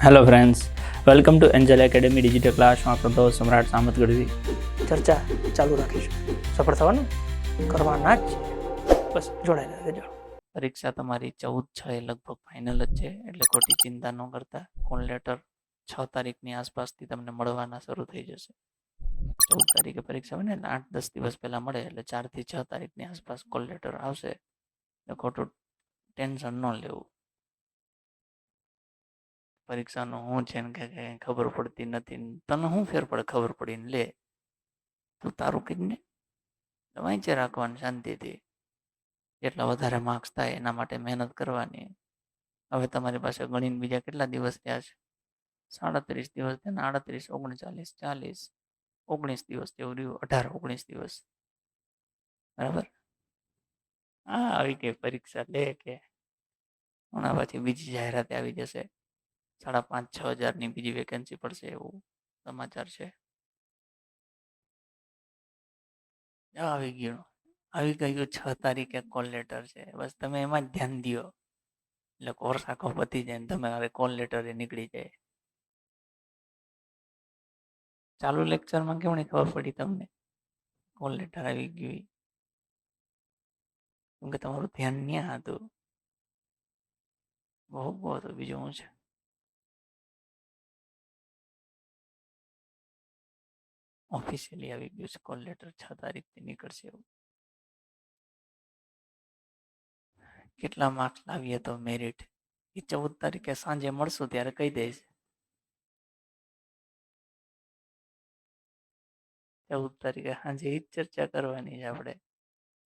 Hello friends, welcome to Angel academy digital class. હું આપણો દોસ્ત સમ્રાટ સામત ગઢવી. ચર્ચા ચાલુ રાખીશું. સફળ થવાનું કરવાના જ છે. બસ જોડાયેલા રહેજો. પરીક્ષા તમારી 14/6 લગભગ ફાઇનલ જ છે, એટલે ખોટી ચિંતા ન કરતા. કોલ લેટર 6 તારીખની આસપાસથી તમને મળવાના શરૂ થઈ જશે. 14 તારીખે પરીક્ષા હોય ને, 8-10 દિવસ પહેલા મળે, એટલે 4 થી 6 તારીખની આસપાસ કોલ લેટર આવશે. એટલે ખોટું ટેન્શન ન લેવું. પરીક્ષાનું શું છે ને કે ખબર પડતી નથી. તને શું ફેર પડે ખબર પડીને? લે તું તારું કીધને વાંચે રાખવાનું શાંતિથી. જેટલા વધારે માર્ક્સ થાય એના માટે મહેનત કરવાની. હવે તમારી પાસે ગણીને બીજા કેટલા દિવસ રહ્યા છે? 37 દિવસ થયા ને. 38, 39, 40, 19 દિવસ જેવું રહ્યું. 18-19 દિવસ. બરાબર. હા, આવી ગઈ પરીક્ષા. લે કે હમણાં પછી બીજી જાહેરાત આવી જશે. 5,500-6 હજારની બીજી વેકેન્સી પડશે એવું સમાચાર છે. આવી ગયું 6 તારીખે કોલ લેટર છે. બસ તમે એમાં જ ધ્યાન દો, એટલે કોર્સ આખો પતી જાય ને તમે હવે કોલ લેટર નીકળી જાય. ચાલુ લેક્ચરમાં કેવડી ખબર પડી તમને કોલ લેટર આવી ગયું? કેમ કે તમારું ધ્યાન ન્યા હતું. બહુ હતું. બીજું શું છે? ઓફિશિયલી આવી ગયું છે કોલ લેટર. 6 તારીખથી નીકળશે એવું. કેટલા માર્ક્સ લાવીએ તો મેરિટ એ 14 તારીખે સાંજે મળશું ત્યારે કહી દઈશ. 14 તારીખે સાંજે એ જ ચર્ચા કરવાની છે આપણે,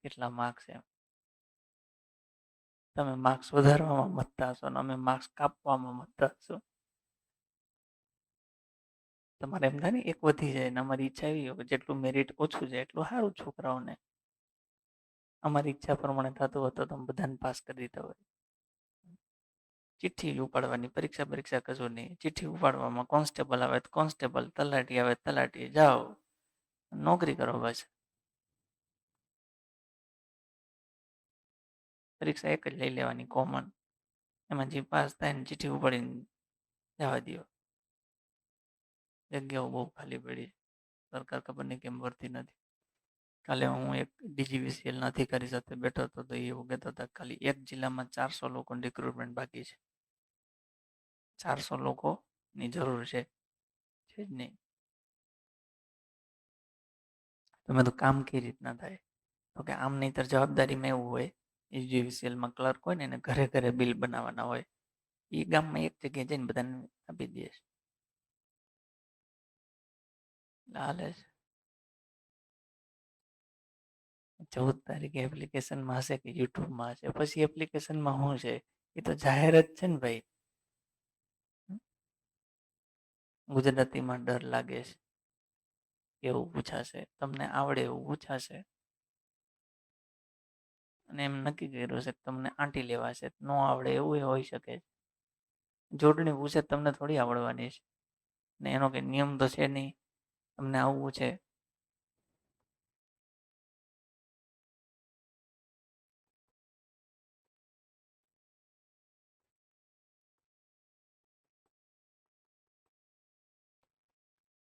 કેટલા માર્ક્સ એમ. તમે માર્ક્સ વધારવામાં મતતા હશો ને અમે માર્ક્સ કાપવામાં મતતા હશો. તમારે એમ થાય ને એક વધી જાય ને અમારી ઈચ્છા એવી હોય કે જેટલું મેરિટ ઓછું જાય એટલું સારું છોકરાઓને. અમારી ઈચ્છા પ્રમાણે થતું હોય તો તમે બધાને પાસ કરી દીધા હોય. ચિઠ્ઠી ઉપાડવાની, પરીક્ષા કશું નહીં. ચિઠ્ઠી ઉપાડવામાં કોન્સ્ટેબલ આવે તો કોન્સ્ટેબલ, તલાટી આવે તલાટી, જાઓ નોકરી કરો બસ. પરીક્ષા એક જ લઈ લેવાની કોમન, એમાં જે પાસ થાય ને ચિઠ્ઠી ઉપાડીને જવા દો. જગ્યાઓ બહુ ખાલી પડી. સરકાર ખબર નહીં કેમ ભરતી નથી. કાલે હું એક DGVCLના અધિકારી સાથે બેઠો હતો તો એ એવું કહેતો હતા ખાલી એક જિલ્લામાં 400 લોકોનું રિક્રુટમેન્ટ બાકી છે. 400 લોકોની જરૂર છે જ નહીં. તમે તો કામ કઈ રીતના થાય? તો કે આમ નહીંતર જવાબદારીમાં એવું હોય, DGVCLમાં ક્લર્ક હોય ને એને ઘરે ઘરે બિલ બનાવવાના હોય. એ ગામમાં એક જગ્યાએ જઈને બધાને આપી દે. હાલે છે. 14 તારીખે એપ્લિકેશનમાં હશે કે યુટ્યુબમાં હશે? પછી એપ્લિકેશનમાં શું છે એ તો જાહેર જ છે ને ભાઈ. ગુજરાતીમાં ડર લાગે છે એવું પૂછાશે, તમને આવડે એવું પૂછાશે, અને એમ નક્કી કર્યું છે કે તમને આંટી લેવાશે. ન આવડે એવું હોઈ શકે. જોડણી પૂછે તમને થોડી આવડવાની છે ને એનો કંઈ નિયમ તો છે નહીં. તમને આવવું છે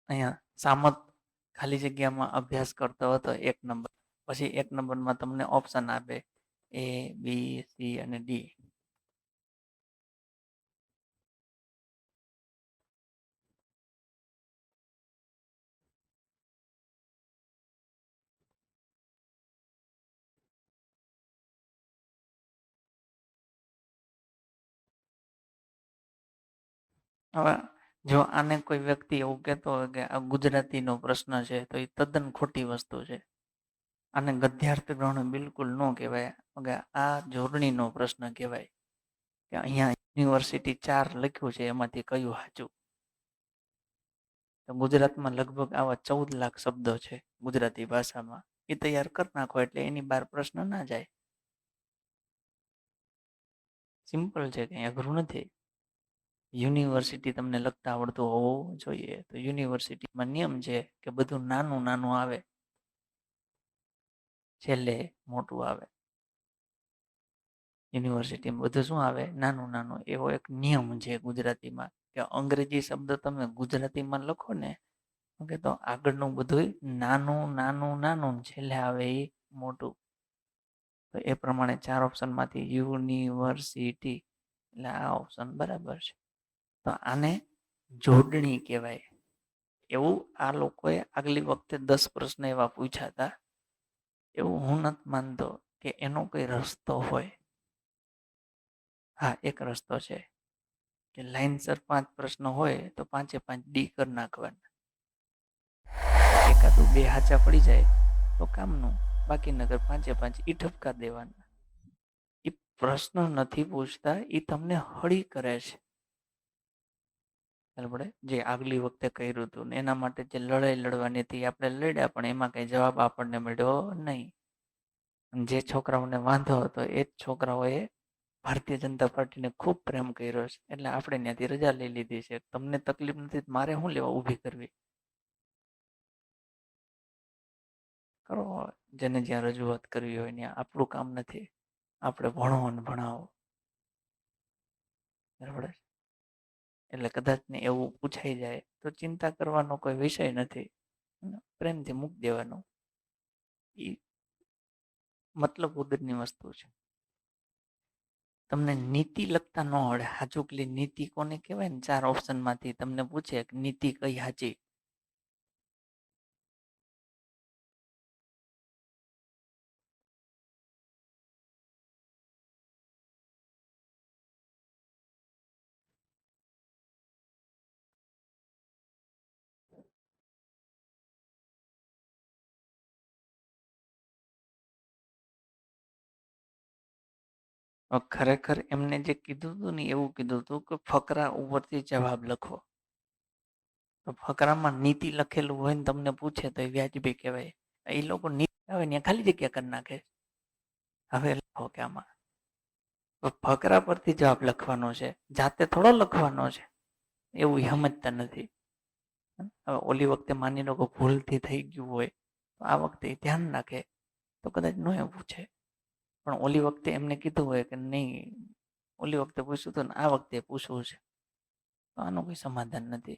અહીંયા સામત ખાલી જગ્યામાં અભ્યાસ કરતો હતો 1 નંબર. પછી 1 નંબરમાં તમને ઓપ્શન આપે A, B, C અને D. હવે જો આને કોઈ વ્યક્તિ એવું કહેતો હોય કે આ ગુજરાતીનો પ્રશ્ન છે તો એ તદ્દન ખોટી વસ્તુ છે. આને ગદ્યાર્થ ગ્રહણ બિલકુલ ન કહેવાય. કે આ જોડણીનો પ્રશ્ન કહેવાય કે અહીંયા યુનિવર્સિટી 4 લખ્યું છે એમાંથી કયું સાચું. તો ગુજરાતમાં લગભગ આવા 14 લાખ શબ્દો છે ગુજરાતી ભાષામાં. એ તૈયાર કરી નાખો એટલે એની બહાર પ્રશ્ન ના જાય. સિમ્પલ છે, કંઈ અઘરું નથી. યુનિવર્સિટી તમને લખતા આવડતું હોવું જોઈએ. તો યુનિવર્સિટીમાં નિયમ છે કે બધું નાનું નાનું આવે, છેલ્લે મોટું આવે. યુનિવર્સિટીમાં બધું શું આવે? નાનું નાનું. એવો એક નિયમ છે ગુજરાતીમાં. કે અંગ્રેજી શબ્દ તમે ગુજરાતીમાં લખો ને કે તો આગળનું બધું નાનું નાનું નાનું છેલ્લે આવે એ મોટું. તો એ પ્રમાણે 4 ઓપ્શનમાંથી યુનિવર્સિટી એટલે આ ઓપ્શન બરાબર છે. તો આને જોડણી કહેવાય. એવું આ લોકોએ આગલી વખતે 10 પ્રશ્ન એવા પૂછ્યા હતા. એવું હું નથી માનતો કે એનો કોઈ રસ્તો હોય. હા, એક રસ્તો છે કે લાઈનસર 5 પ્રશ્ન હોય તો 5 એ 5 ડી કરી નાખવાના. એકાદું 2 હાચા પડી જાય તો કામનું, બાકી નગર 5 એ 5 ઈ ઠપકા દેવાના. એ પ્રશ્ન નથી પૂછતા, એ તમને હળી કરે છે. બરાબર, જે આગલી વખતે કર્યું હતું ને એના માટે જે લડાઈ લડવાની હતી આપણે લડ્યા, પણ એમાં કઈ જવાબ આપણને મળ્યો નહીં. જે છોકરાઓને વાંધો હતો એ જ છોકરાઓએ ભારતીય જનતા પાર્ટીને ખૂબ પ્રેમ કર્યો છે, એટલે આપણે ત્યાંથી રજા લઈ લીધી છે. તમને તકલીફ નથી, મારે શું લેવા ઊભી કરવી? કરો, જેને જ્યાં રજૂઆત કરવી હોય ત્યાં. આપણું કામ નથી, આપણે ભણો અને ભણાવો. બરાબર, એટલે કદાચ ને એવું પૂછાઈ જાય તો ચિંતા કરવાનો કોઈ વિષય નથી, પ્રેમથી મૂકી દેવાનું. એ મતલબ વગરની વસ્તુ છે. તમને નીતિ લગતા ન આવડે, હાચુકલી નીતિ કોને કહેવાય ને, 4 ઓપ્શનમાંથી તમને પૂછે કે નીતિ કઈ સાચી, ખરેખર એમને જે કીધું હતું ને એવું કીધું હતું કે ફકરા ઉપરથી જવાબ લખો. તો ફકરામાં નીતિ લખેલું હોય ને તમને પૂછે તો એ વ્યાજબી કહેવાય. એ લોકો નીતિ આવે ને ખાલી જગ્યા કરી નાખે. હવે લખો કે આમાં ફકરા પરથી જવાબ લખવાનો છે, જાતે થોડો લખવાનો છે, એવું સમજતા નથી. હવે ઓલી વખતે માની લો કે ભૂલથી થઈ ગયું હોય તો આ વખતે ધ્યાન રાખે તો કદાચ ન એ પૂછે. પણ ઓલી વખતે એમને કીધું હોય કે નહીં, ઓલી વખતે પૂછ્યું હતું ને આ વખતે પૂછવું છે, તો આનું કોઈ સમાધાન નથી.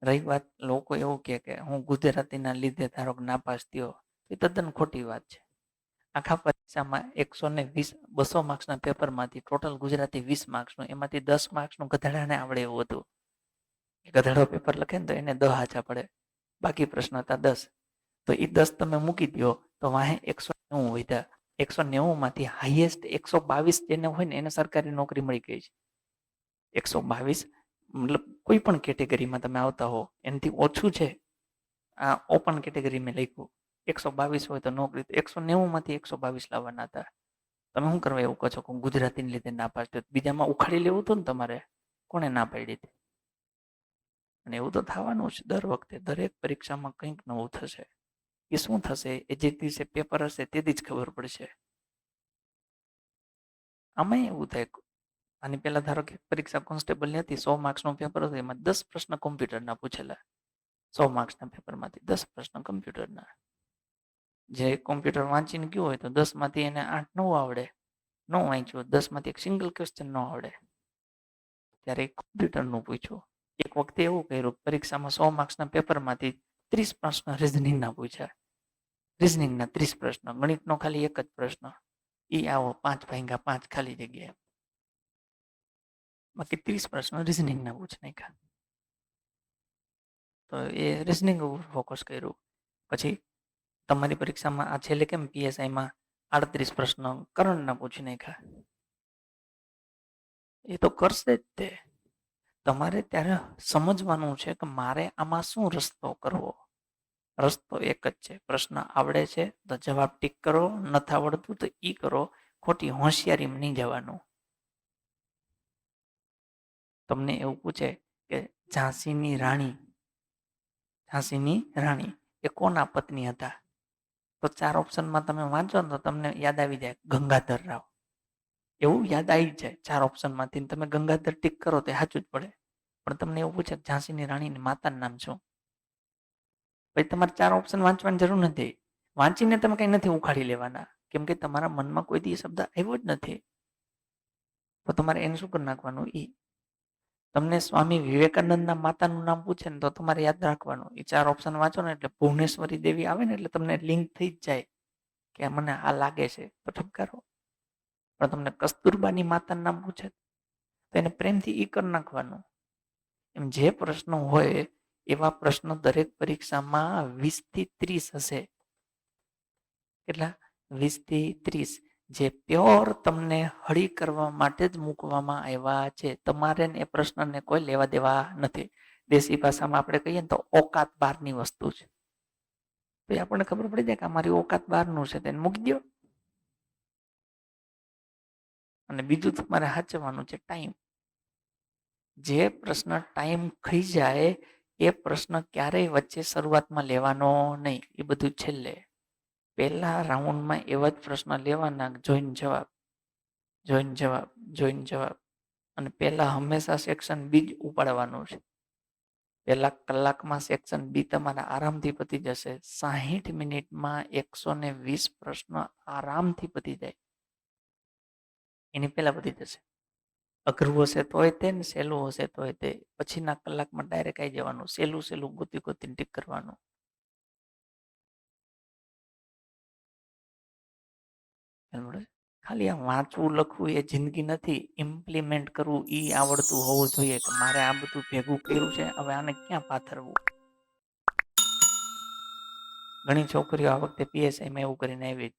રહી વાત લોકો એવું કે હું ગુજરાતીના લીધે ધારો કે નાપાસ થયો, એ તદ્દન ખોટી વાત છે. આખા પરીક્ષામાં 120 200 માર્ક્સના પેપરમાંથી ટોટલ ગુજરાતી 20 માર્ક્સનું, એમાંથી 10 માર્ક્સનું ગધેડાને આવડે એવું હતું. ગધેડો પેપર લખે ને તો એને 10 હાચા પડે, બાકી પ્રશ્ન હતા 10. તો એ 10 તમે મૂકી દો તો વાહે 190 વધ્યા. 190માંથી હાઈએસ્ટ 122 જેને હોય ને એને સરકારી નોકરી મળી ગઈ છે. 122 મતલબ કોઈ પણ કેટેગરીમાં તમે આવતા હો એનાથી ઓછું છે. આ ઓપન કેટેગરી મેં લખ્યું 122 હોય તો નોકરી, તો 190માંથી 122 લાવવાના હતા. તમે શું કરવા એવું કહો છો કે ગુજરાતીને લીધે ના પાડતો? બીજામાં ઉખાડી લેવું હતું ને તમારે, કોણે ના પાડી હતી? અને એવું તો થવાનું છે દર વખતે, દરેક પરીક્ષામાં કંઈક નવું થશે. એ શું થશે એ જે દિવસે પેપર હશે તેથી જ ખબર પડશે. આમાં એવું થાય, આની પહેલા ધારો કે પરીક્ષા કોન્સ્ટેબલની હતી, 100 માર્ક્સનું પેપર હતું, એમાં 10 પ્રશ્ન કોમ્પ્યુટરના પૂછેલા. 100 માર્ક્સના પેપરમાંથી 10 પ્રશ્ન કોમ્પ્યુટરના. જે કોમ્પ્યુટર વાંચીને ગયું હોય તો 10માંથી એને 8 9 આવડે, ન વાંચ્યું 10માંથી એક સિંગલ ક્વેશ્ચન ન આવડે, ત્યારે કોમ્પ્યુટરનું પૂછ્યું. એક વખતે એવું કર્યું, પરીક્ષામાં 100 માર્ક્સના પેપરમાંથી 30 પ્રશ્ન રિઝનિંગના પૂછ્યા. રિઝનિંગના 30 પ્રશ્ન, ગણિતનો ખાલી એક જ પ્રશ્ન, એ આવો 5 ભાગ્યા 5 ખાલી જગ્યાએ. બાકી 30 પ્રશ્નો રિઝનિંગના પૂછી નાખ્યા. તો એ રિઝનિંગ ઉપર ફોકસ કર્યું. પછી તમારી પરીક્ષામાં આ છેલ્લે કેમ પીએસઆઈમાં 38 પ્રશ્ન કરંટના પૂછી નાખ્યા. એ તો કરશે જ તે. તમારે ત્યારે સમજવાનું છે કે મારે આમાં શું રસ્તો કરવો. રસ્તો એક જ છે, પ્રશ્ન આવડે છે તો જવાબ ટીક કરો, નથી આવડતું તો ઈ કરો, ખોટી હોશિયારીમાં નહીં જવાનું. તમને એવું પૂછે કે ઝાંસીની રાણી એ કોના પત્ની હતા? તો 4 ઓપ્શનમાં તમે વાંચો ને તો તમને યાદ આવી જાય ગંગાધર રાવ. એવું યાદ આવી જાય 4 ઓપ્શનમાંથી, તમે ગંગાધર ટીક કરો તો સાચું જ પડે. પણ તમને એવું પૂછે ઝાંસીની રાણીની માતાનું નામ શું? પછી તમારે 4 ઓપ્શન વાંચવાની જરૂર નથી. વાંચીને તમે કંઈ નથી ઉખાડી લેવાના, કેમ કે તમારા મનમાં કોઈ દી શબ્દ આવ્યો જ નથી. તો તમારે એને શું કરી નાખવાનું? તમને સ્વામી વિવેકાનંદના માતાનું નામ પૂછે ને તો તમારે યાદ રાખવાનું. એ 4 ઓપ્શન વાંચો ને એટલે ભુવનેશ્વરી દેવી આવે ને એટલે તમને લિંક થઈ જ જાય કે મને આ લાગે છે તો ઠપકારો. પણ તમને કસ્તુરબાની માતાનું નામ પૂછે તો એને પ્રેમથી ઈ કરી નાખવાનું. એમ જે પ્રશ્નો હોય એવા પ્રશ્નો દરેક પરીક્ષામાં 20 થી 30 હશે. કેટલા? 20 થી 30, જે પ્યોર તમને હળી કરવા માટે જ મૂકવામાં આવ્યા છે. તમારે એ પ્રશ્નને કોઈ લેવા દેવા નથી. દેશી ભાષામાં આપણે કહીએ ને તો ઓકાત બહારની વસ્તુ છે. તો એ આપણને ખબર પડી જાય કે અમારી ઓકાત બહારનું છે તેને મૂકી દો. અને બીજું તમારે સાચવવાનું છે ટાઈમ. જે પ્રશ્ન ટાઈમ ખાઈ જાય એ પ્રશ્ન ક્યારેય વચ્ચે શરૂઆતમાં લેવાનો નહીં. એ બધું છેલ્લે. પહેલા રાઉન્ડમાં એવા જ પ્રશ્ન લેવાના, જોઈન જવાબ, જોઈન જવાબ, જોઈન જવાબ. અને પહેલા હંમેશા સેક્શન બી જ ઉપાડવાનું છે. પહેલા કલાકમાં સેક્શન બી તમારા આરામથી પતી જશે. 60 મિનિટમાં 120 પ્રશ્ન આરામથી પતી જાય. એની પહેલા પતી જશે. અઘરું હશે તોય તે ને સહેલું હશે તોય તે. પછીના કલાકમાં ડાયરેક્ટ આવી જવાનું. સહેલું સહેલું ગોતી ગોતીને ટીક કરવાનું. ખાલી આ વાંચવું લખવું એ જિંદગી નથી. ઇમ્પ્લિમેન્ટ કરવું એ આવડતું હોવું જોઈએ કે મારે આ બધું ભેગું કર્યું છે, હવે આને ક્યાં પાથરવું. ઘણી છોકરીઓ આ વખતે પીએસઆઈમાં એવું કરીને આવી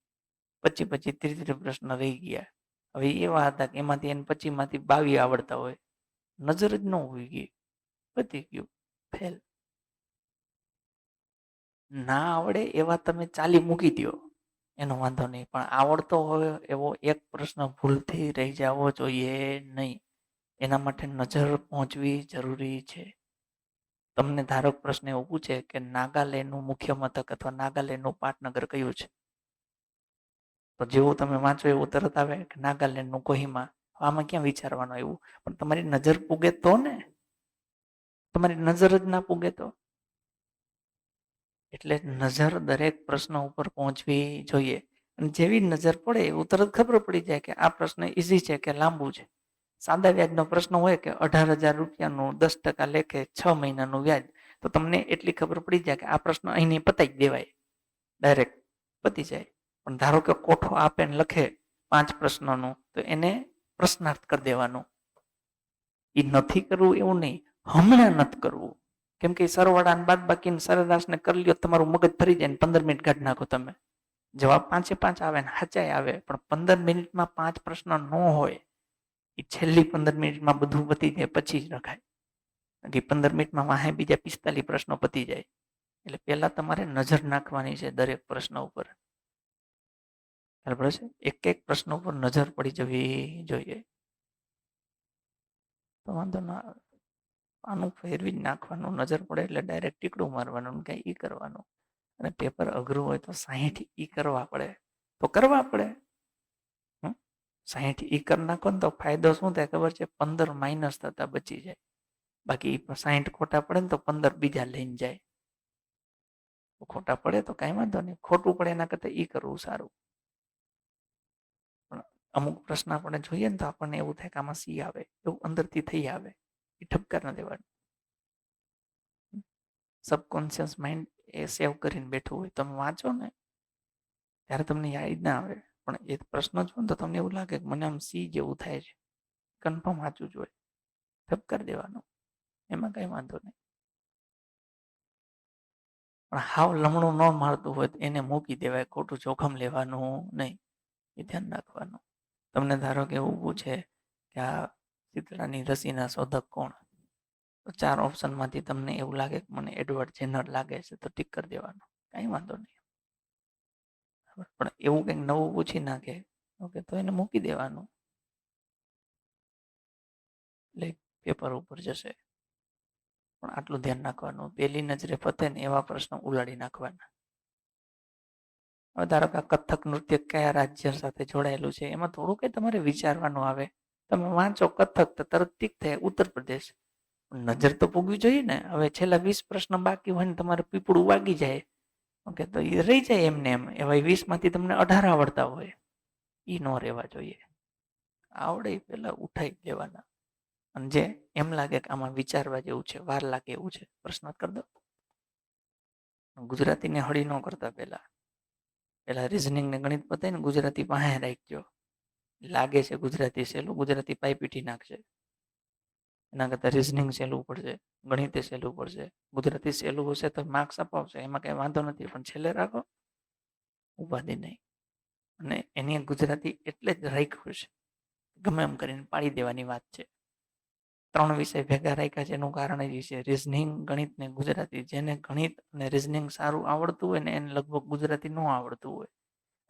25 30 પ્રશ્ન રહી ગયા. હવે એવા હતા કે એમાંથી એને 25 માંથી 22 આવડતા હોય. નજર જ ન હોવી ગઈ, પતી ગયું, ફેલ. ના આવડે એવા તમે ચાલી મૂકી દો, એનો વાંધો નહીં. પણ આવડતો હોય એવો એક પ્રશ્ન ભૂલથી રહી જવો જોઈએ નહીં. એના માટે નજર પહોંચવી જરૂરી છે. તમને ધારો પ્રશ્ન એવું પૂછે કે નાગાલેન્ડનું મુખ્ય મથક અથવા નાગાલેન્ડનું પાટનગર કયું છે, તો જેવું તમે વાંચો એવું તરત આવે કે નાગાલેન્ડનું કોહિમા. આમાં ક્યાં વિચારવાનું એવું? પણ તમારી નજર પૂગે તો ને. તમારી નજર જ ના પૂગે તો. એટલે નજર દરેક પ્રશ્ન ઉપર પહોંચવી જોઈએ. અને જેવી નજર પડે એવું તરત ખબર પડી જાય કે આ પ્રશ્ન ઈઝી છે કે લાંબુ છે. સાદા વ્યાજનો પ્રશ્ન હોય કે 18,000 રૂપિયાનું 10% લેખે 6 મહિનાનું વ્યાજ, તો તમને એટલી ખબર પડી જાય કે આ પ્રશ્ન અહીંની પતાઈ દેવાય, ડાયરેક્ટ પતી જાય. પણ ધારો કે કોઠો આપે ને લખે 5 પ્રશ્નોનું, તો એને પ્રશ્નાર્થ કરી દેવાનું. એ નથી કરવું એવું નહીં, હમણાં નથી કરવું. કેમ કે સરવાળા બાદ બાકી સરેરાશને કરી લ્યો, તમારું મગજ ફરી જાય ને 15 મિનિટ કાઢી નાખો તમે. જવાબ 5 આવે ને સાચાઈ આવે, પણ 15 મિનિટમાં 5 પ્રશ્ન ન હોય. એ છેલ્લી 15 મિનિટમાં બધું પતી જાય પછી જ રખાય. 15 મિનિટમાં વાહે બીજા 45 પ્રશ્નો પતી જાય. એટલે પહેલા તમારે નજર નાખવાની છે દરેક પ્રશ્ન ઉપર. બરાબર છે? એક એક પ્રશ્ન ઉપર નજર પડી જવી જોઈએ. તો વાંધો ના આવે. આનું ફેરવી જ નાખવાનું. નજર પડે એટલે ડાયરેક્ટ ટીકડું મારવાનું, કઈ ઈ કરવાનું. અને પેપર અઘરું હોય તો 60 ઈ કરવા પડે તો કરવા પડે. 60 ઈ કરી નાખો ને તો ફાયદો શું થાય ખબર છે? 15 માઇનસ થતા બચી જાય. બાકી 60 ખોટા પડે ને તો 15 બીજા લઈને જાય. ખોટા પડે તો કઈ વાંધો નહીં, ખોટું પડે એના કરતા ઈ કરવું સારું. પણ અમુક પ્રશ્ન આપણે જોઈએ ને તો આપણને એવું થાય કે આમાં સી આવે, એવું અંદરથી થઈ આવે. એ ઠપકાર ન દેવાનું. સબકોન્શિયસ માઇન્ડ એ સેવ કરીને બેઠું હોય. તમે વાંચો ને ત્યારે તમને યાદ ના આવે, પણ એ પ્રશ્ન જો ને તો તમને એવું લાગે કે મને આમ સી જેવું થાય છે. કન્ફર્મ વાંચવું જોઈએ, ઠપકાર દેવાનું, એમાં કઈ વાંધો નહીં. પણ હાવ લમણું ન મારતું હોય એને મૂકી દેવાય, ખોટું જોખમ લેવાનું નહીં. એ ધ્યાન રાખવાનું. તમને ધારો કે એવું પૂછે કે આ શીતળાની રસીના શોધક કોણ, તો 4 ઓપ્શનમાંથી તમને એવું લાગે કે મને એડવર્ડ જેનર લાગે છે, તો ટીક કરી દેવાનું, કઈ વાંધો નહીં. પણ એવું કંઈક નવું પૂછી નાખે ઓકે તો એને મૂકી દેવાનું, એટલે પેપર ઉપર જશે. પણ આટલું ધ્યાન રાખવાનું, પહેલી નજરે ફતે ને એવા પ્રશ્નો ઉલાડી નાખવાના. હવે ધારો કે કથક નૃત્ય કયા રાજ્ય સાથે જોડાયેલું છે, એમાં થોડું કઈ તમારે વિચારવાનું આવે. તમે વાંચો કથક તો તરત ટીક થાય ઉત્તર પ્રદેશ. નજર તો પૂગવી જોઈએ ને. હવે છેલ્લા 20 પ્રશ્ન બાકી હોય ને તમારે પીપળું વાગી જાય ઓકે તો એ રહી જાય એમને એમ. એવા 20 માંથી તમને 18 આવડતા હોય, એ ન રહેવા જોઈએ. આવડે પેલા ઉઠાઈ દેવાના. અને જે એમ લાગે કે આમાં વિચારવા જેવું છે, વાર લાગે એવું છે, પ્રશ્ન કરી દો. ગુજરાતીને હળી ન કરતા પેલા રીઝનિંગ ને ગણિત પતાય ને ગુજરાતી પાસે રાખજો. લાગે છે ગુજરાતી સહેલું, ગુજરાતી પાઈ પીઠી નાખશે. એના કરતા રીઝનિંગ સહેલું પડશે, ગણિતે સહેલું પડશે. ગુજરાતી સહેલું હશે તો માર્ક્સ અપાવશે, એમાં કઈ વાંધો નથી, પણ છેલ્લે રાખો ઉપાધિ નહીં. અને એની ગુજરાતી એટલે જ રાખ્યું છે, ગમે એમ કરીને પાડી દેવાની વાત છે. 3 વિષય ભેગા રાખ્યા છે એનું કારણ એ છે રીઝનિંગ, ગણિત ને ગુજરાતી. જેને ગણિત અને રીઝનિંગ સારું આવડતું હોય ને એને લગભગ ગુજરાતી ન આવડતું હોય,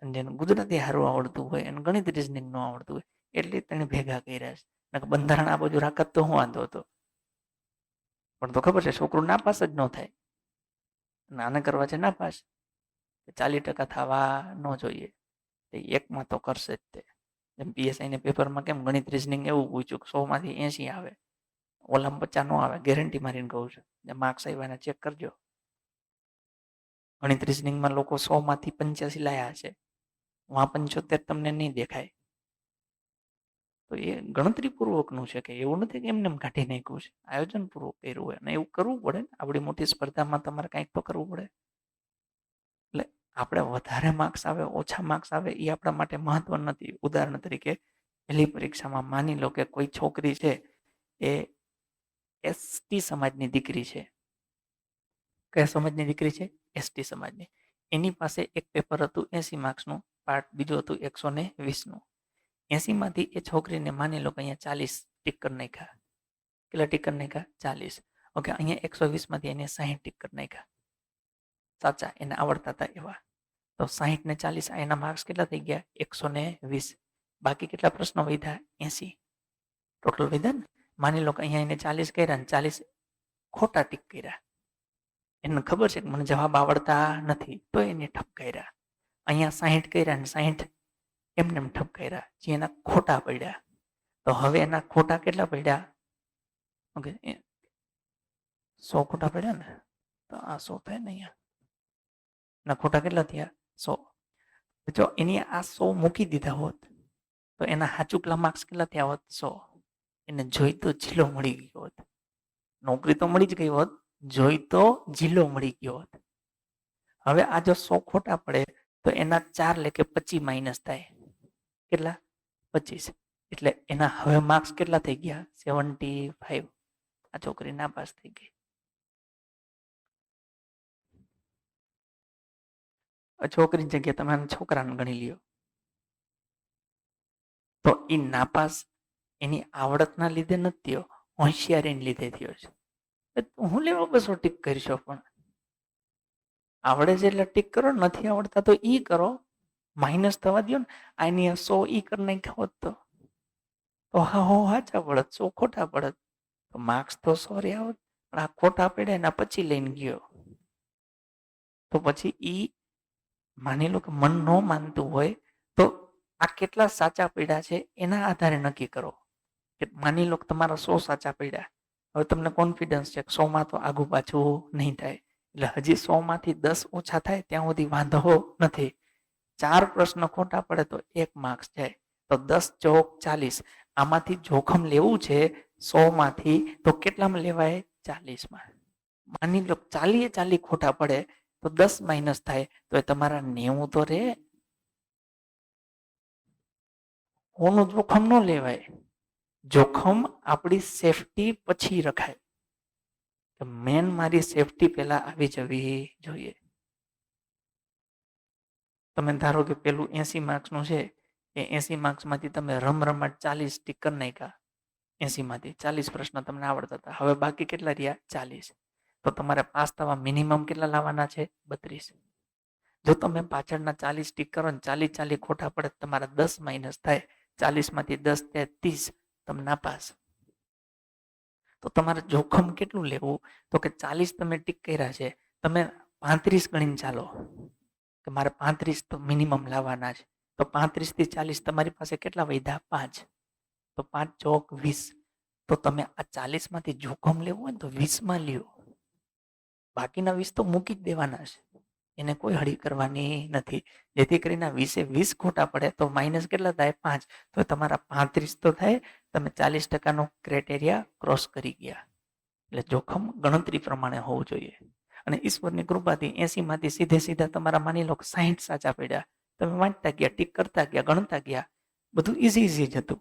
અને જેને ગુજરાતી સારું આવડતું હોય એને ગણિત રીઝનિંગ ન આવડતું હોય, એટલે તેને ભેગા કર્યા છે. બંધારણ આ બાજુ રાખત તો હું વાંધો હતો, પણ તો ખબર છે છોકરું નાપાસ જ ન થાય. આને કરવા છે નાપાસ, 40% થવા ન જોઈએ, એકમાં તો કરશે જ તે. જેમ પીએસઆઈ ને પેપરમાં કેમ ગણિત રીઝનિંગ એવું પૂછ્યું 100 માંથી 80 આવે, ઓલામાં 50 ન આવે, ગેરંટી મારીને કહું છું. માર્ક્સ આવ્યા ચેક કરજો. ગણિત રીઝનિંગમાં લોકો 100 માંથી 85 લાયા છે, વહાં 75 તમને નહીં દેખાય. તો એ ગણતરીપૂર્વકનું છે, કે એવું નથી કે એમને કાઢી નાખ્યું છે, આયોજનપૂર્વક કર્યું હોય. અને એવું કરવું પડે ને, આપણી મોટી સ્પર્ધામાં તમારે કંઈક તો કરવું પડે. એટલે આપણે વધારે માર્ક્સ આવે ઓછા માર્ક્સ આવે એ આપણા માટે મહત્વ નથી. ઉદાહરણ તરીકે પહેલી પરીક્ષામાં માની લો કે કોઈ છોકરી છે એ એસટી સમાજની દીકરી છે. કયા સમાજની દીકરી છે? એસટી સમાજની. એની પાસે એક પેપર હતું 80 માર્ક્સનું, પાર્ટ બીજું હતું 120નું. 80 માંથી એ છોકરીને માની લો કે અહીંયા 40 ટીક કરી નાખ્યા. કેટલા ટીક કરી નાખ્યા? 40. ઓકે, અહીંયા 120 માંથી એને 60 ટીક કરી નાખ્યા. સાચા, એને આવડતા હતા એવા. તો 60 ને 40 એના માર્ક્સ કેટલા થઈ ગયા? 120. બાકી કેટલા પ્રશ્નો વધ્યા? 80. ટોટલ વધ્યા ને. માની લો કે અહીંયા એને 40 કર્યા ને 40 ખોટા ટીક કર્યા. એને ખબર છે કે મને જવાબ આવડતા નથી, તો એને ઠપ કર્યા. અહીંયા 60 કર્યા ને 60 એમને ઠપ કર્યા, જે એના ખોટા પડ્યા. તો હવે એના ખોટા કેટલા પડ્યા? ઓકે, 100 ખોટા પડ્યા ને, તો આ 100 થાય ને અહીંયા. ના ખોટા કેટલા થયા? 100. જો એની આ 100 મૂકી દીધા હોત તો એના હાચુકલા માર્ક્સ કેટલા થયા હોત? 100. એને જોઈ તો જિલ્લો મળી ગયો હોત, નોકરી તો મળી જ ગઈ હોત, જોઈ તો જિલ્લો મળી ગયો હોત. હવે આ જો 100 ખોટા પડે તો એના 4 લેખે 25 માઇનસ થાય. કેટલા? 25. એટલે એના હવે માર્ક્સ કેટલા થઈ ગયા? 75. આ છોકરી નાપાસ થઈ ગઈ. છોકરીની જગ્યાએ તમે છોકરાને ગણી લ્યો, તો એ નાપાસ એની આવડતના લીધે નથી થયો, હોશિયારીને લીધે થયો છે. હું લેવા 200 ટીક કરીશો, પણ આવડે છે એટલે ટીક કરો, નથી આવડતા તો ઈ કરો, માઇનસ થવા દો ને. આની 100 ઈ કરી નાખ્યા હોત તો હા સાચા પડત, 100 ખોટા પડત, તો માર્ક્સ તો 100 રહ્યા હોત. પણ આ ખોટા પડ્યા એના પછી લઈને ગયો, તો પછી ઈ માની લો કે મન ન માનતું હોય તો આ કેટલા સાચા પડ્યા છે એના આધારે નક્કી કરો. કે માની લો કે તમારા 100 સાચા પડ્યા, હવે તમને કોન્ફિડન્સ છે કે 100 માં તો આગુ પાછું નહીં થાય, એટલે હજી 100 માંથી 10 ઓછા થાય ત્યાં સુધી વાંધો નથી. 4 પ્રશ્ન ખોટા પડે તો 1 માર્ક્સ જાય, તો 10 ચોક 40. આમાંથી જોખમ લેવું છે 100 માંથી, તો કેટલામાં લેવાય? 40માં. માની લો 40 ખોટા પડે તો 10 માઇનસ થાય, તો એ તમારા 90 તો રે. કોનું જોખમ ન લેવાય? જોખમ આપણી સેફટી પછી રખાય, કે મેન મારી સેફટી પહેલા આવી જવી જોઈએ. તમે ધારો કે પેલું 80 માર્ક્સનું છે, એ 80 માર્ક્સમાંથી તમે રમરમાટ 40 ટીક કરી નાખ્યા. 80 માંથી 40 પ્રશ્ન તમને આવડતા હતા, હવે બાકી કેટલા રહ્યા? 40. તો તમારે પાસ થવા મિનિમમ કેટલા લાવવાના છે? 32. જો તમે પાછળના 40 ટીક કરો ને 40 ખોટા પડે, તમારા 10 માઇનસ થાય, 40 માંથી 10 થાય 30, તમે નાપાસ. તો તમારે જોખમ કેટલું લેવું? તો કે 40 તમે ટીક કર્યા છે, તમે 35 ગણીને ચાલો કે મારે 35 તો મિનિમમ લાવવાના છે. તો 35 થી 40 તમારી પાસે કેટલા વધ્યા? 5. તો 5 ચોક 20. તો તમે આ 40 માંથી જોખમ લેવું હોય ને તો 20 માં લ્યો, બાકીના 20 તો મૂકી જ દેવાના છે. એને કોઈ હળી કરવાની નથી. જેથી કરીને 20 ખોટા પડે તો માઇનસ કેટલા થાય? 5. તો તમારા 35 તો થાય. તમે 40% ક્રાઇટેરિયા ક્રોસ કરી ગયા. એટલે જોખમ ગણતરી પ્રમાણે હોવું જોઈએ. અને ઈશ્વરની કૃપાથી 80માંથી સીધા તમારા માની લો 60 સાચા પડ્યા. તમે વાંચતા ગયા, ટીક કરતા ગયા, ગણતા ગયા, બધું ઈઝી જ હતું.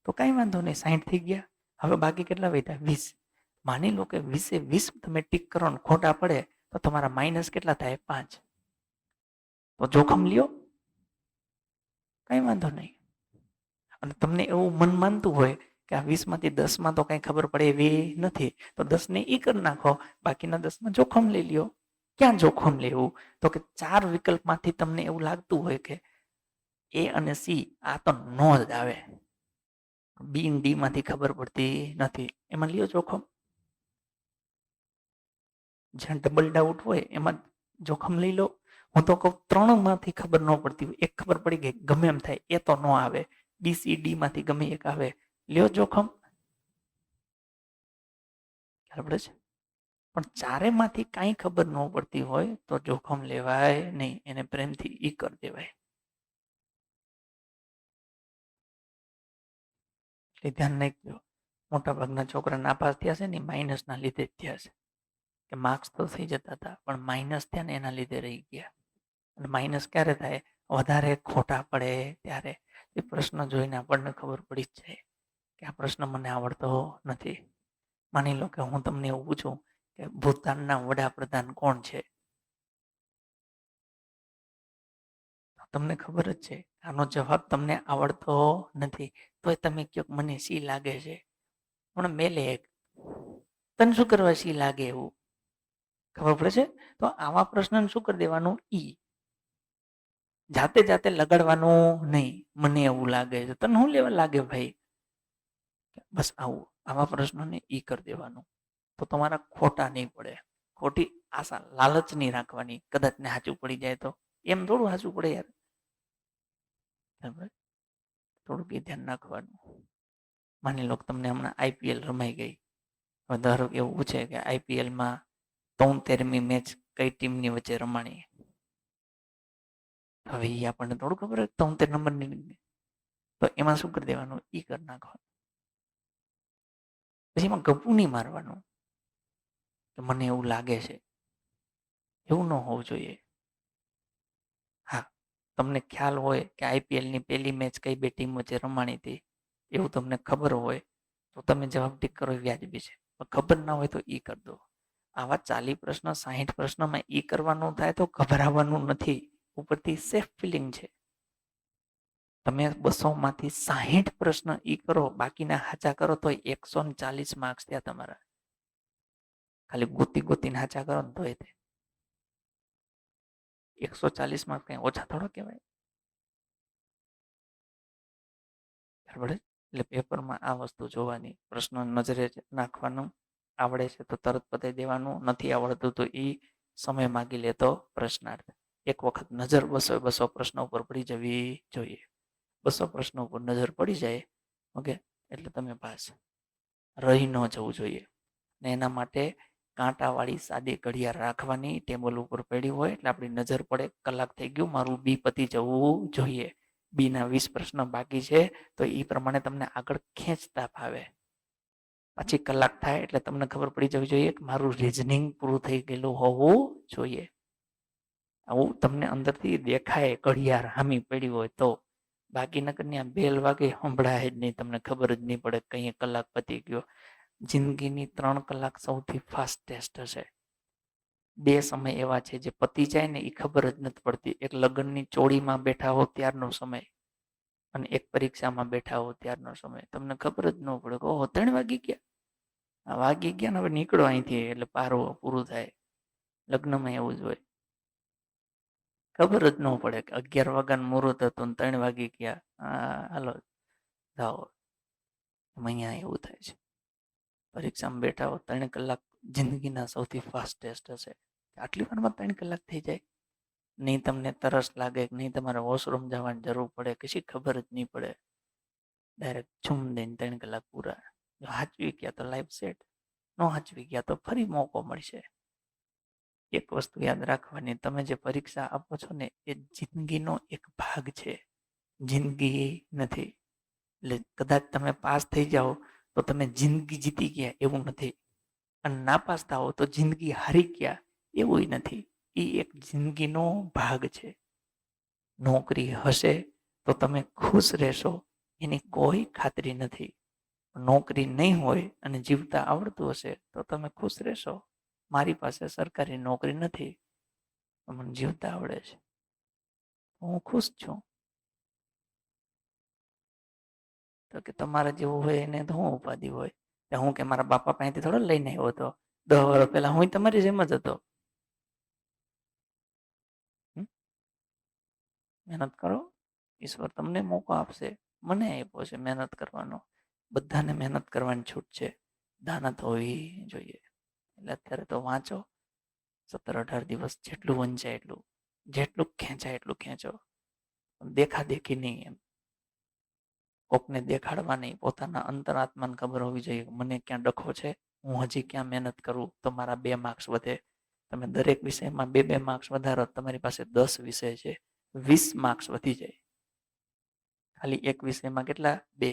તો કાંઈ વાંધો નહીં, 60 થઈ ગયા. હવે બાકી કેટલા વધ્યા? 20. માની લો કે 20 તમે ટીક કરો ને ખોટા પડે તો તમારા માઇનસ કેટલા થાય? 5. તો જોખમ લ્યો, કઈ વાંધો નહીં. અને તમને એવું મન માનતું હોય કે આ 20માંથી 10માં તો કઈ ખબર પડે એવી નથી, તો 10 ને ઈ કરી નાખો, બાકીના 10માં જોખમ લઈ લ્યો. ક્યાં જોખમ લેવું? તો કે 4 વિકલ્પમાંથી તમને એવું લાગતું હોય કે A અને C આ તો નો જ આવે, B અને D માંથી ખબર પડતી નથી, એમાં લ્યો જોખમ. જ્યાં ડબલ ડાઉટ હોય એમાં જોખમ લઈ લો. હું તો કહું 3માંથી ખબર ન પડતી હોય, એક ખબર પડી ગઈ, ગમે એમ થાય, એ તો ન આવે, BCD માંથી ગમે એક આવે, લ્યો જોખમ. બરાબર છે. પણ 4માંથી કાંઈ ખબર ન પડતી હોય તો જોખમ લેવાય નહીં, એને પ્રેમથી ઈ કરી દેવાય. એટલે ધ્યાન રાખજો. મોટા ભાગના છોકરા નાપાસ થયા છે ને માઇનસના લીધે જ થયા છે. કે માર્ક્સ તો થઈ જતા હતા પણ માઇનસ થયા ને એના લીધે રહી ગયા. અને માઇનસ ક્યારે થાય? વધારે ખોટા પડે ત્યારે. એ પ્રશ્ન જોઈને આપણને ખબર પડી જ જાય કે આ પ્રશ્ન મને આવડતો નથી. માની લો કે હું તમને એવું પૂછું કે ભૂતાનના વડાપ્રધાન કોણ છે? તમને ખબર જ છે આનો જવાબ તમને આવડતો નથી, તોય તમે કહો મને સી લાગે છે. પણ મેલે એક તને શું કરવા સી લાગે એવું ખબર પડે છે? તો આવા પ્રશ્ન શું કરી દેવાનું? ઈ. જાતે જાતે લગાડવાનું નહીં. મને એવું લાગે છે, તને શું લેવા લાગે ભાઈ? બસ આવું, આવા પ્રશ્નોને ઈ કરી દેવાનું. તો તમારા ખોટા નહીં પડે. ખોટી આશા, લાલચ નહીં રાખવાની, કદાચ ને સાચું પડી જાય તો. એમ થોડું સાચું પડે યાર. બરાબર, થોડુંક એ ધ્યાન રાખવાનું. માની લો તમને હમણાં IPL રમાઈ ગઈ, હવે ધારો એવું છે કે IPLમાં 73મી મેચ કઈ ટીમની વચ્ચે રમાણી. હવે એ આપણને થોડું ખબર હોય 73 નંબરની, તો એમાં શું કરી દેવાનું? ઈ કરી નાખવાનું. પછી એમાં ગપ્પુ નહીં મારવાનું કે મને એવું લાગે છે, એવું ન હોવું જોઈએ. હા, તમને ખ્યાલ હોય કે IPLની પહેલી મેચ કઈ બે ટીમ વચ્ચે રમાણી હતી, એવું તમને ખબર હોય તો તમે જવાબ ટીક કરો એ વ્યાજબી છે. ખબર ના હોય તો ઈ કરી દો. આવા 40 પ્રશ્ન 60 પ્રશ્નમાં ઈ કરવાનું થાય તો ગભરાવાનું નથી. ઉપરથી સેફ ફિલિંગ છે. તમે 200માંથી 60 પ્રશ્ન ઈ કરો, બાકીના સાચા કરો તો 140 માર્ક્સ થયા તમારા. ખાલી ગોતીને સાચા કરો ને તોય તે 140 માર્ક્સ કઈ ઓછા થોડો કહેવાય. બરાબર. એટલે પેપરમાં આ વસ્તુ જોવાની, પ્રશ્ન નજરે નાખવાનું. આવડે છે તો તરત પતાવી દેવાનું, નથી આવડતું તો એ સમય માગી લેતો પ્રશ્નાર્થ. એક વખત નજર 200 પ્રશ્નો ઉપર પડી જવી જોઈએ. 200 પ્રશ્નો ઉપર નજર પડી જાય, ઓકે, એટલે તમે પાસ. રહી ન જવું જોઈએ. ને એના માટે કાંટાવાળી સાદી ઘડિયાળ રાખવાની, ટેબલ ઉપર પડી હોય એટલે આપણી નજર પડે, કલાક થઈ ગયું, મારું બી પતી જવું જોઈએ. બીના 20 પ્રશ્ન બાકી છે તો એ પ્રમાણે તમને આગળ ખેંચતા ફાવે. પછી કલાક થાય એટલે તમને ખબર પડી જવી જોઈએ કે મારું રીઝનિંગ પૂરું થઈ ગયેલું હોવું જોઈએ. આવું તમને અંદરથી દેખાય ઘડિયાળ હામી પડી હોય તો. બાકી નકરની આ બેલ વાગે સંભળાય જ નહીં, તમને ખબર જ નહીં પડે કઈ કલાક પતી ગયો. જિંદગીની 3 કલાક સૌથી ફાસ્ટેસ્ટ હશે. 2 સમય એવા છે જે પતી જાય ને એ ખબર જ નથી પડતી. એક લગ્નની ચોળીમાં બેઠા હો ત્યારનો સમય, અને એક પરીક્ષામાં બેઠા હો ત્યારનો સમય. તમને ખબર જ ન પડે કે ઓહો 3 વાગી ગયા, આ વાગી ગયા ને હવે નીકળો અહીંથી એટલે પારું પૂરું થાય. લગ્નમાં એવું જ હોય, ખબર જ ન પડે કે 11 વાગ્યાનું મુહૂર્ત હતું ને 3 વાગી ગયા. હાલો જાઓ. અહીંયા એવું થાય છે. પરીક્ષામાં બેઠા હો 3 કલાક જિંદગીના સૌથી ફાસ્ટેસ્ટ હશે. આટલી વારમાં 3 કલાક થઈ જાય. નહીં તમને તરસ લાગે, નહીં તમારે વોશરૂમ જવાની જરૂર પડે, કશી ખબર જ નહીં પડે. ડાયરેક્ટ છૂમ દઈને 3 કલાક પૂરા. જો હાચવી ગયા તો લાઈફ સેટ, ન હાચવી ગયા તો ફરી મોકો મળશે. એક વસ્તુ યાદ રાખવાની, તમે જે પરીક્ષા આપો છો ને એ જિંદગીનો એક ભાગ છે, જિંદગી નથી. એટલે કદાચ તમે પાસ થઈ જાઓ તો તમે જિંદગી જીતી ગયા એવું નથી, અને નાપાસ થાઓ તો જિંદગી હારી ગયા એવું નથી. એ એક જિંદગીનો ભાગ છે. નોકરી હશે તો તમે ખુશ રહેશો એની કોઈ ખાતરી નથી. નોકરી નહીં હોય અને જીવતા આવડતું હશે તો તમે ખુશ રહેશો. મારી પાસે સરકારી નોકરી નથી, મને જીવતા આવડે છે, હું ખુશ છું. તો કે તમારા જેવું હોય એને તો હું ઉપાધિ હોય. હું કે મારા બાપા પાસેથી થોડો લઈને આવ્યો હતો, 10 વર્ષ પહેલા હું તમારી જેમ જ હતો. મહેનત કરો, ઈશ્વર તમને મોકો આપશે. મને આપ્યો છે મહેનત કરવાનો. બધાને મહેનત કરવાની છૂટ છે, દાનત હોવી જોઈએ. એટલે અત્યારે તો વાંચો, 17-18 દિવસ જેટલું વંચાય એટલું, જેટલું ખેંચાય એટલું ખેંચો. દેખાદેખી નહીં, એમ કોકને દેખાડવા નહીં, પોતાના અંતરાત્માને ખબર હોવી જોઈએ મને ક્યાં ડખો છે, હું હજી ક્યાં મહેનત કરું તો મારા 2 માર્ક્સ વધે. તમે દરેક વિષયમાં 2-2 માર્ક્સ વધારો, તમારી પાસે 10 વિષય છે, 20 માર્ક્સ વધી જાય. ખાલી એક વિષયમાં કેટલા? 2,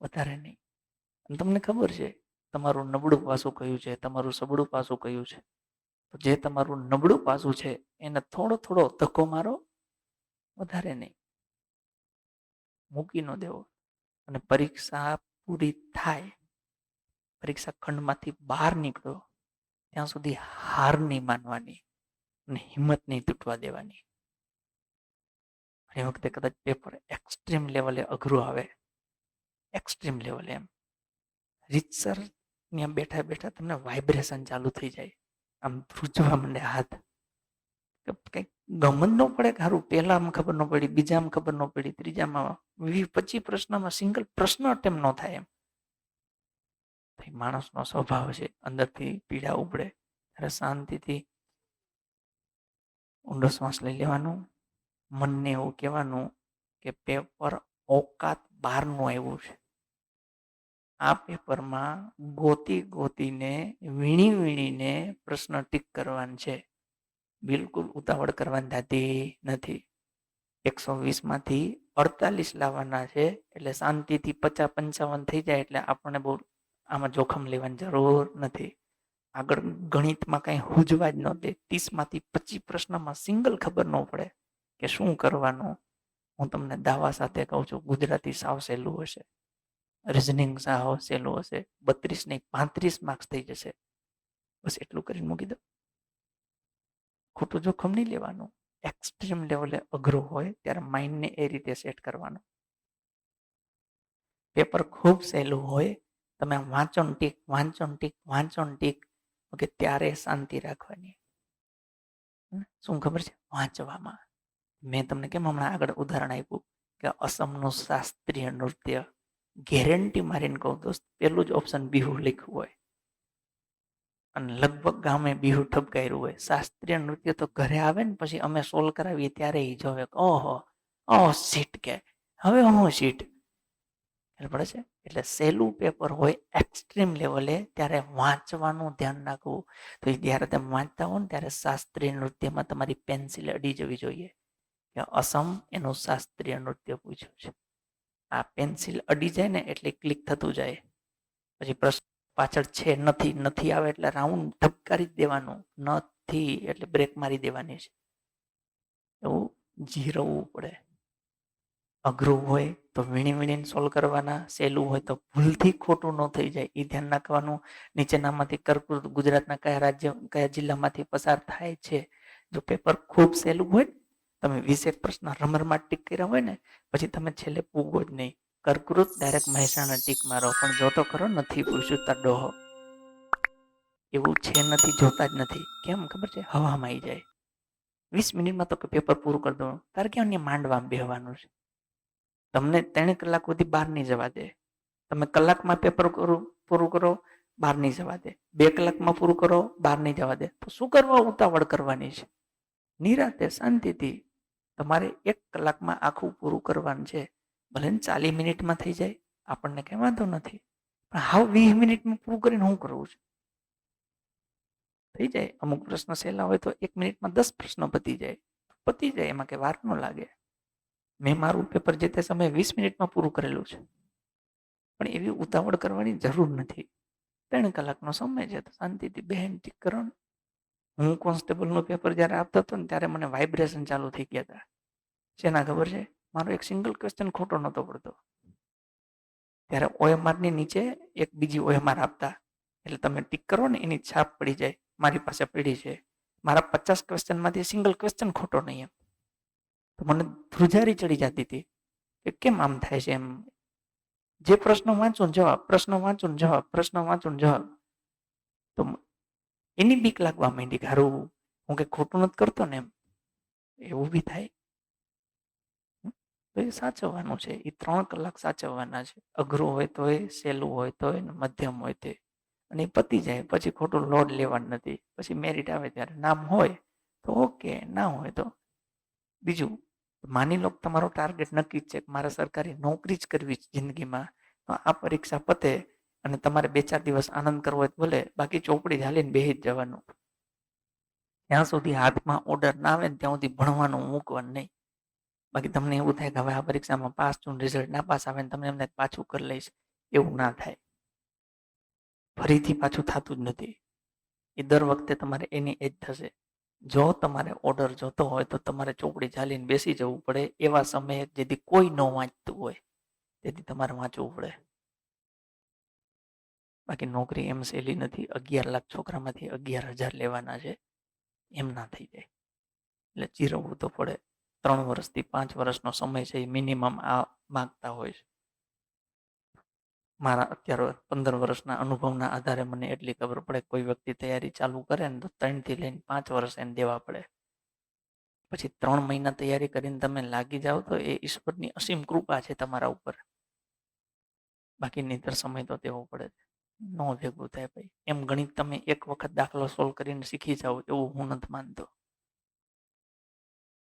વધારે નહીં. અને તમને ખબર છે તમારું નબળું પાસું કયું છે, તમારું સબળું પાસું કયું છે. તો જે તમારું નબળું પાસું છે એને થોડો થોડો ધક્કો મારો, વધારે નહીં, મૂકી ન દેવો. અને પરીક્ષા પૂરી થાય, પરીક્ષા ખંડમાંથી બહાર નીકળો ત્યાં સુધી હાર નહીં માનવાની અને હિંમત નહીં તૂટવા દેવાની. ઘણી વખતે કદાચ પેપર એક્સ્ટ્રીમ લેવલે અઘરું આવે, એક્સ્ટ્રીમ લેવલે, એમ રીતસર ત્યાં બેઠા બેઠા તમને વાઇબ્રેશન ચાલુ થઈ જાય, આમ ધ્રુજવા માંડે હાથ. કંઈક ગમત ન પડે કે સારું પહેલામાં ખબર ન પડી, બીજામાં ખબર ન પડી, ત્રીજામાં 20-25 પ્રશ્નમાં સિંગલ પ્રશ્ન અટેમ્પ ન થાય. એમ માણસનો સ્વભાવ છે, અંદરથી પીડા ઉપડે ત્યારે શાંતિથી ઊંડો શ્વાસ લઈ લેવાનું, મનને એવું કહેવાનું કે પેપર ઓકાત બહારનું આવ્યું છે. આ પેપરમાં ગોતીને વીણી વીણીને પ્રશ્ન ટીક કરવાનું છે. બિલકુલ ઉતાવળ કરવાની થતી નથી. 120 માંથી 48 લાવવાના છે, એટલે શાંતિથી 50-55 થઈ જાય એટલે આપણને બહુ આમાં જોખમ લેવાની જરૂર નથી. આગળ ગણિતમાં કઈ હુજવા જ ન દે. 30 માંથી 25 પ્રશ્નમાં સિંગલ ખબર ન પડે કે શું કરવાનું. હું તમને દાવા સાથે કહું છું, ગુજરાતી સાવ સહેલું હશે, રીઝનિંગ સાવ સહેલું હશે, 32 નહીં 35 માર્ક્સ થઈ જશે. બસ એટલું કરીને મૂકી દો. ખોટું જોખમ નહીં લેવાનું. એક્સ્ટ્રીમ લેવલે અઘરું હોય ત્યારે માઇન્ડને એ રીતે સેટ કરવાનું. પેપર ખૂબ સહેલું હોય, તમે વાંચો ને ટીક, વાંચો ને ટીક, વાંચો ને ટીક, ઓકે, ત્યારે શાંતિ રાખવાની. શું ખબર છે? વાંચવામાં. મેં તમને કેમ હમણાં આગળ ઉદાહરણ આપ્યું કે અસમનું શાસ્ત્રીય નૃત્ય, ગેરંટી મારીને કહું દોસ્ત, પેલું જ ઓપ્શન બિહુ લખ્યું હોય અને લગભગ ગામે બિહુ ઠપકાર્યું હોય. શાસ્ત્રીય નૃત્ય તો ઘરે આવે ને પછી અમે સોલ્વ કરાવીએ ત્યારે એ જોવે, ઓહો સીટ, કે હવે હું સીટ પડે છે. એટલે સહેલું પેપર હોય એક્સ્ટ્રીમ લેવલે ત્યારે વાંચવાનું ધ્યાન રાખવું. તો જ્યારે તમે વાંચતા હો ને ત્યારે શાસ્ત્રીય નૃત્યમાં તમારી પેન્સિલ અડી જવી જોઈએ કે અસમ એનું શાસ્ત્રીય નૃત્ય પૂછ્યું છે. આ પેન્સિલ અડી જાય ને એટલે ક્લિક થતું જાય. પછી પ્રશ્ન પાછળ છે નથી આવે એટલે રાઉન્ડ ધબકારી જ દેવાનું, નથી એટલે બ્રેક મારી દેવાની છે. એવું જીરવવું પડે. અઘરું હોય તો વીણીને સોલ્વ કરવાના, સહેલું હોય તો ભૂલથી ખોટું ન થઈ જાય એ ધ્યાન રાખવાનું. નીચેનામાંથી કર્કવૃત ગુજરાતના કયા જિલ્લામાંથી પસાર થાય છે. જો પેપર ખૂબ સહેલું હોય, તમે 20 પ્રશ્ન રમરમાં ટીક કર્યા હોય ને, પછી તમે છેલ્લે પૂગો જ નહીં. કર્કવૃત ડાયરેક્ટ મહેસાણા ટીક મારો, પણ જોતો ખરો નથી પૂછ્યું તાર ડોહો. એવું છે નથી, જોતા જ નથી. કેમ ખબર છે? હવામાં આવી જાય. 20 મિનિટમાં તો પેપર પૂરું કરી દો. તારે ક્યાં માંડવામાં બેહવાનું છે? તમને 3 કલાક સુધી બહાર નહીં જવા દે. તમે કલાકમાં પેપર પૂરું કરો, બહાર નહીં જવા દે. 2 કલાકમાં પૂરું કરો, બહાર નહીં જવા દે. તો શું કરવા ઉતાવળ કરવાની છે? નિરાતે શાંતિથી તમારે 1 કલાકમાં આખું પૂરું કરવાનું છે. ભલે 40 મિનિટમાં થઈ જાય, આપણને કઈ વાંધો નથી, પણ હાવ 20 મિનિટમાં પૂરું કરીને શું કરવું છે? થઈ જાય. અમુક પ્રશ્ન સહેલા હોય તો 1 મિનિટમાં 10 પ્રશ્નો પતી જાય. એમાં કે વાર ન લાગે. મેં મારું પેપર જે તે સમયે 20 મિનિટમાં પૂરું કરેલું છે. પણ એવી ઉતાવળ કરવાની જરૂર નથી. 3 કલાકનો સમય છે તો શાંતિથી બેહીને ટીક કરો ને. હું કોન્સ્ટેબલનું પેપર જ્યારે આપતો હતો ને ત્યારે મને વાઇબ્રેશન ચાલુ થઈ ગયા હતા. શેના ખબર છે? મારો એક સિંગલ ક્વેશ્ચન ખોટો નહોતો પડતો. ત્યારે OMRની નીચે એક બીજી OMR આપતા. એટલે તમે ટીક કરો ને એની છાપ પડી જાય. મારી પાસે પડી છે. મારા 50 ક્વેશ્ચનમાંથી સિંગલ ક્વેશ્ચન ખોટો નહીં એમ. તો મને ધ્રુજારી ચડી જતી હતી કે કેમ આમ થાય છે એમ. જે પ્રશ્ન વાંચું ને જવાબ, પ્રશ્ન વાંચું ને જવાબ, પ્રશ્ન વાંચું ને જવાબ. તો એની બીક લાગવા માંડી કે હારું હું કંઈ ખોટું નથી કરતો ને એમ. એવું બી થાય. તો એ સાચવવાનું છે. એ 3 કલાક સાચવવાના છે. અઘરું હોય તોય, સહેલું હોય તોય, મધ્યમ હોય તે. અને એ પતી જાય પછી ખોટું લોડ લેવાનું નથી. પછી મેરિટ આવે ત્યારે નામ હોય તો ઓકે, ના હોય તો બીજું. માની લો તમારો ટાર્ગેટ નક્કી જ છે કે મારે સરકારી નોકરી જ કરવી છે જિંદગીમાં. તો આ પરીક્ષા પતે અને તમારે 2-4 દિવસ આનંદ કરવો હોય ભલે, બાકી ચોપડી ઝાલીને બેસી જ જવાનું. જ્યાં સુધી હાથમાં ઓર્ડર ના આવે ને ત્યાં સુધી ભણવાનું મૂકવાનું નહીં. બાકી તમને એવું થાય કે હવે આ પરીક્ષામાં પાસ છું, રિઝલ્ટ ના પાસ આવે ને તમને એમ થાય પાછું કરી લઈશ. એવું ના થાય. ફરીથી પાછું થતું જ નથી. એ દર વખતે તમારે એની એ જ થશે. જો તમારે ઓર્ડર જોતો હોય તો તમારે ચોપડી ઝાલીને બેસી જવું પડે. એવા સમયે જેથી કોઈ ન વાંચતું હોય તેથી તમારે વાંચવું પડે. બાકી નોકરી એમ સહેલી નથી. 11 લાખ છોકરામાંથી 11,000 લેવાના છે. એમ ના થઈ જાય. એટલે ચીરવવું તો પડે. 3 વર્ષથી 5 વર્ષનો સમય છે એ મિનિમમ આ માંગતા હોય છે. મારા અત્યારે 15 વર્ષના અનુભવના આધારે મને એટલી ખબર પડે કોઈ વ્યક્તિ તૈયારી ચાલુ કરે ને તો 3 થી લઈને 5 વર્ષ એને દેવા પડે. પછી 3 મહિના તૈયારી કરીને તમે લાગી જાઓ તો એ ઈશ્વરની અસીમ કૃપા છે તમારા ઉપર. બાકી નહીંતર સમય તો દેવો પડે. નો ભેગું થાય ભાઈ. એમ ગણિત તમે એક વખત દાખલો સોલ્વ કરીને શીખી જાઓ એવું હું નથી માનતો.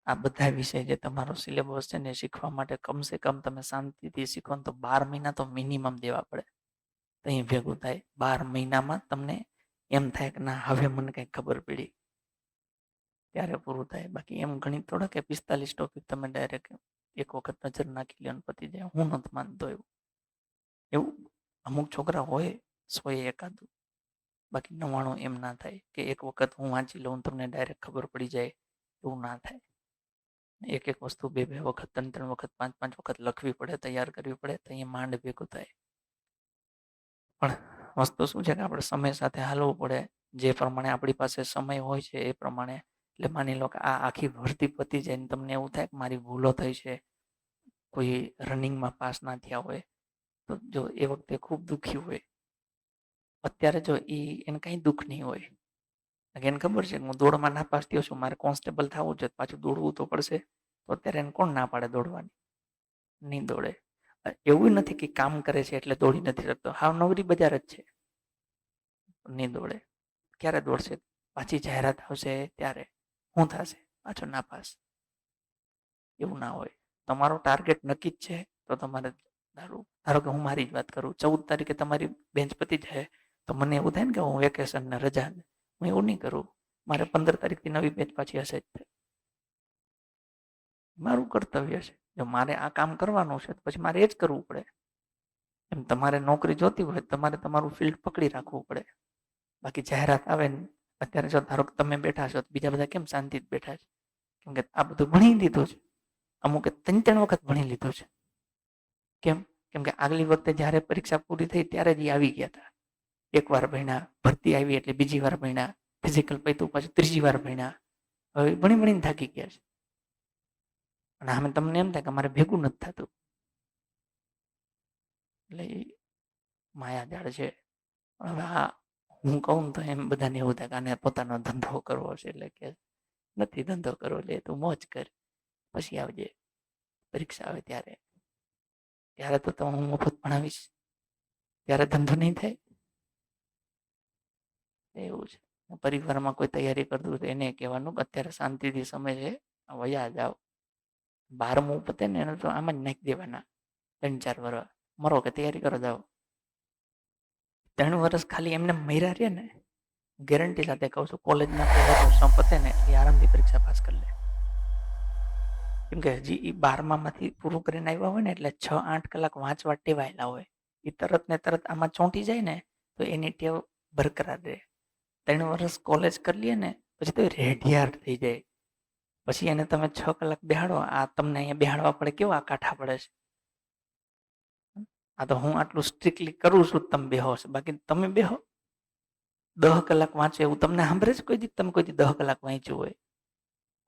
આ બધા વિષય જે તમારો સિલેબસ છે ને શીખવા માટે કમસે કમ તમે શાંતિથી શીખો ને તો 12 મહિના તો મિનિમમ દેવા પડે. તો અહીં ભેગું થાય. 12 મહિનામાં તમને એમ થાય કે ના હવે મને કંઈક ખબર પડી ત્યારે પૂરું થાય. બાકી એમ ગણિત થોડા કે 45 ટોપિક તમે ડાયરેક્ટ એક વખત નજર નાખી લ્યો ને પતી જાય. હું નથી માનતો એવું અમુક છોકરા હોય 100 એકાદું. બાકી 99 એમ ના થાય કે એક વખત હું વાંચી લઉં તમને ડાયરેક્ટ ખબર પડી જાય. એવું ના થાય. એક વસ્તુ 2 વખત, 3 વખત, 5 વખત લખવી પડે, તૈયાર કરવી પડે તો અહીંયા માંડ ભેગું થાય. પણ વસ્તુ શું છે કે આપણે સમય સાથે હાલવું પડે. જે પ્રમાણે આપણી પાસે સમય હોય છે એ પ્રમાણે. એટલે માની લો કે આ આખી ભરતી પતી જાય ને તમને એવું થાય કે મારી ભૂલો થઈ છે, કોઈ રનિંગમાં પાસ ના થયા હોય તો જો એ વખતે ખૂબ દુઃખી હોય. અત્યારે જો એને કંઈ દુઃખ નહીં હોય. એને ખબર છે કે હું દોડમાં નાપાસ થયો છું, મારે કોન્સ્ટેબલ થવું છે, પાછું દોડવું તો પડશે. તો અત્યારે એને કોણ ના પાડે દોડવાની? નહીં દોડે. એવું નથી કે કામ કરે છે એટલે દોડી નથી શકતો. હાવ નવરી બજાર જ છે. નહીં દોડે. ક્યારે દોડશે? પાછી જાહેરાત આવશે ત્યારે. શું થશે? પાછો નાપાસ. એવું ના હોય. તમારો ટાર્ગેટ નક્કી જ છે તો તમારે ધારો કે હું મારી જ વાત કરું. 14 તારીખે તમારી બેન્ચ પતી જાય તો મને એવું થાય ને કે હું વેકેશન ને રજા, હું એવું નહીં કરું. મારે 15 તારીખથી નવી બેન્ચ પાછી હશે જ. મારું કર્તવ્ય છે. જો મારે આ કામ કરવાનું છે તો પછી મારે એ જ કરવું પડે. એમ તમારે નોકરી જોતી હોય તમારે તમારું ફિલ્ડ પકડી રાખવું પડે. બાકી જાહેરાત આવે ને અત્યારે જો ધારો કે તમે બેઠા છો તો બીજા બધા કેમ શાંતિથી બેઠા છે? કેમ કે આ બધું ભણી લીધું છે. અમુકે 3 વખત ભણી લીધું છે. કેમ કે આગલી વખતે જ્યારે પરીક્ષા પૂરી થઈ ત્યારે જ આવી ગયા હતા. એકવાર ભણ્યા, ભરતી આવી એટલે બીજી વાર ભણ્યા, ફિઝિકલ પૈતું પાછું 3જી વાર ભણ્યા. હવે ભણીને થાકી ગયા છે. અને આમે તમને એમ થાય કે અમારે ભેગું નથી થતું. એટલે માયાજાળ છે. હવે આ હું કહું તો એમ બધાને એવું થાય કે આને પોતાનો ધંધો કરવો છે. એટલે કે નથી ધંધો કરવો, એટલે તું મોજ કર, પછી આવજે પરીક્ષા આવે ત્યારે તો હું મફત ભણાવીશ, ત્યારે ધંધો નહીં થાય. એવું છે. પરિવારમાં કોઈ તૈયારી કરતું હોય તો એને કહેવાનું કે અત્યારે શાંતિથી સમય છે, વયા જાઓ. 12મું પતે ને એને તો આમ જ નાખી દેવાના. 3-4 વર્ષ મરો કે તૈયારી કરો જાઓ. 3 વર્ષ ખાલી એમને મર્યા રહે ને ગેરંટી સાથે કહું છું, કોલેજના પહેલા વર્ષમાં પતે ને એ આરામથી પરીક્ષા પાસ કરી લે. કેમ કે હજી એ 12માંથી પૂરું કરીને આવ્યા હોય ને એટલે 6-8 કલાક વાંચવા ટેવાયેલા હોય. એ તરત ને તરત આમાં ચોંટી જાય ને તો એની ટેવ બરકરાર રહે. 3 વર્ષ કોલેજ કરી લે ને પછી તો રેઢિયાર થઈ જાય. પછી એને તમે 6 કલાક બેહાડો, આ તમને અહીંયા બેહાડવા પડે કેવા કાઠા પડે છે. આ તો હું આટલું સ્ટ્રિક્ટલી કરું છું, તમે બેહો છો, બાકી તમે બેહો 10 કલાક વાંચો એવું તમને સાંભળે છે કોઈ દી? તમે કોઈ દી 10 કલાક વાંચ્યું હોય?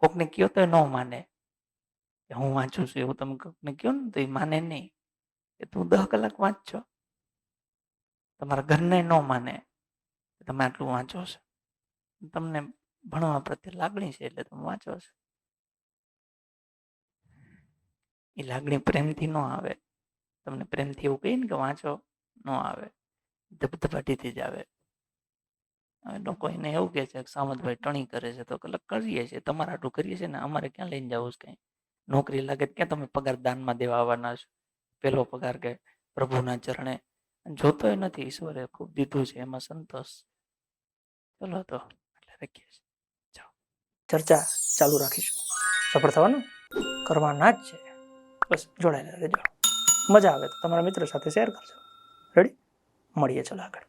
કોકને કયો તો ન માને કે હું વાંચું છું, એવું તમે કોકને કયો ને તો એ માને નહીં કે તું 10 કલાક વાંચજો. તમારા ઘરને ન માને કે તમે આટલું વાંચો છો. તમને ભણવા પ્રત્યે લાગણી છે એટલે તમે વાંચો છો. એ લાગણી પ્રેમથી ન આવે. તમને પ્રેમથી એવું કહીએ ને કે વાંચો, ન આવે, ધબધબાટીથી જ આવે. લોકો એને એવું કહે છે કે સામતભાઈ ટણી કરે છે, તો કલાક કરીએ છીએ, તમારા આટલું કરીએ છીએ ને, અમારે ક્યાં લઈને જવું છે? કંઈ નોકરી લાગે ક્યાં તમે પગાર દાનમાં દેવા આવવાના છો? પેલો પગાર કે પ્રભુના ચરણે જોતો નથી, ઈશ્વરે ખૂબ દીધું છે, એમાં સંતોષ. ચલો તો એટલે રાખીએ છીએ. ચર્ચા ચાલુ રાખીશું. સફળ થવાનું કરવાના જ છે. બસ જોડાયેલા રહેજો. મજા આવે તો તમારા મિત્રો સાથે શેર કરજો. રેડી? મળીએ ચલો આગળ.